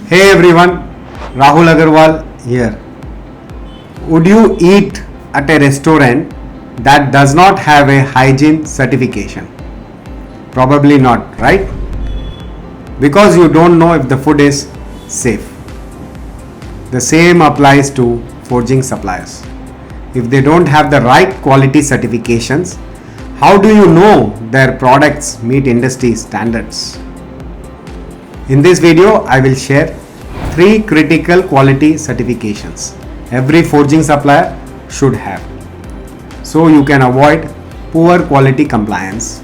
Hey everyone, Rahul Agarwal here. Would you eat at a restaurant that does not have a hygiene certification? Probably not, right? Because you don't know if the food is safe. The same applies to forging suppliers. If they don't have the right quality certifications, how do you know their products meet industry standards? In this video, I will share 3 critical quality certifications every forging supplier should have, so you can avoid poor quality compliance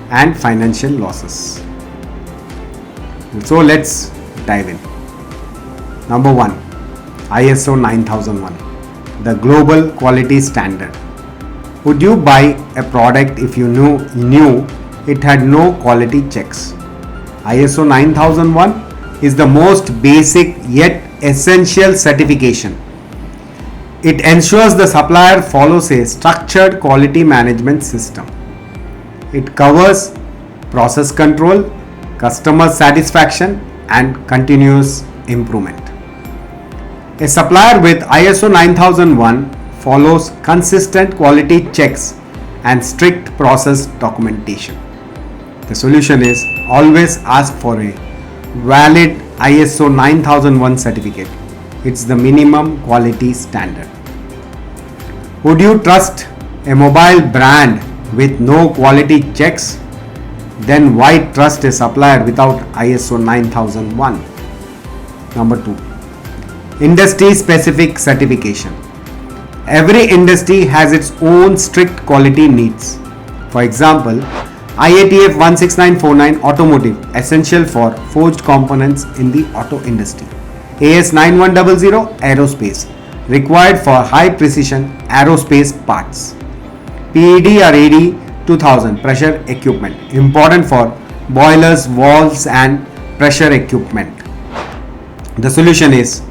and financial losses. So let's dive in. Number 1, ISO 9001, the global quality standard. Would you buy a product if you knew it had no quality checks? ISO 9001 is the most basic yet essential certification. It ensures the supplier follows a structured quality management system. It covers process control, customer satisfaction, and continuous improvement. A supplier with ISO 9001 follows consistent quality checks and strict process documentation. The solution is always ask for a valid ISO 9001 certificate. It's the minimum quality standard. Would you trust a mobile brand with no quality checks? Then why trust a supplier without ISO 9001? Number 2, industry specific certification. Every industry has its own strict quality needs. For example, IATF 16949 automotive, essential for forged components in the auto industry. AS 9100 aerospace, required for high precision aerospace parts. PED or AD 2000 pressure equipment, important for boilers, valves and pressure equipment. The solution is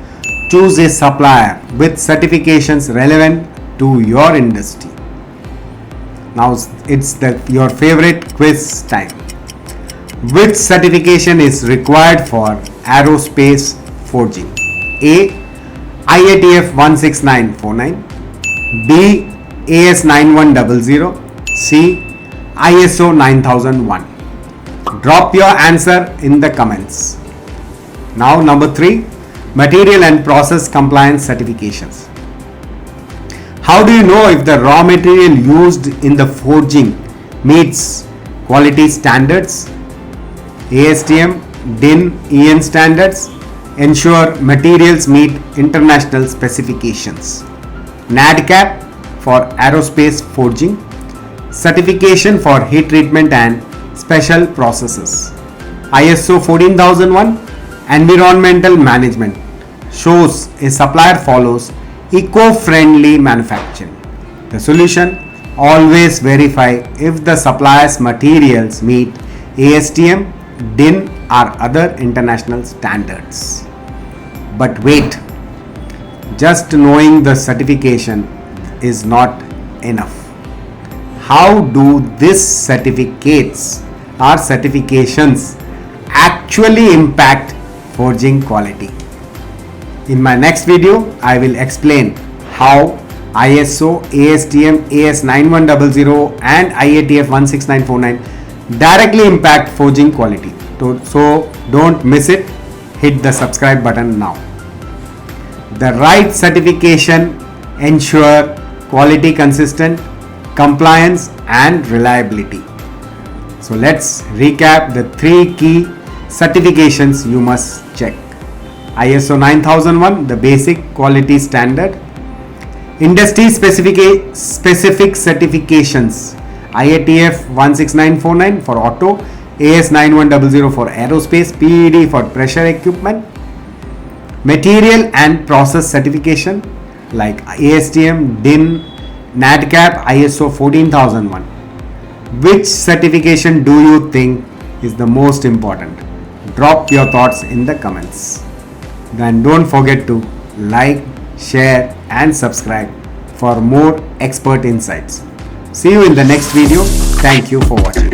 choose a supplier with certifications relevant to your industry. Now it's your favorite quiz time. Which certification is required for aerospace forging? A. IATF 16949, B. AS 9100, C. ISO 9001. Drop your answer in the comments. Now number 3, material and process compliance certifications. How do you know if the raw material used in the forging meets quality standards? ASTM, DIN, EN standards ensure materials meet international specifications. NADCAP for aerospace forging, certification for heat treatment and special processes. ISO 14001, environmental management, shows a supplier follows eco-friendly manufacturing. The solution, always verify if the supplier's materials meet ASTM, DIN or other international standards. But wait, just knowing the certification is not enough. How do these certificates or certifications actually impact forging quality? In my next video, I will explain how ISO, ASTM, AS 9100 and IATF 16949 directly impact forging quality. So don't miss it. Hit the subscribe button now. The right certification ensure quality consistent, compliance and reliability. So let's recap the 3 key certifications you must check. ISO 9001, the basic quality standard. Industry specific certifications. IATF 16949 for auto, AS 9100 for aerospace, PED for pressure equipment. Material and process certification like ASTM, DIN, NADCAP, ISO 14001. Which certification do you think is the most important? Drop your thoughts in the comments. Then don't forget to like, share and subscribe for more expert insights. See you in the next video. Thank you for watching.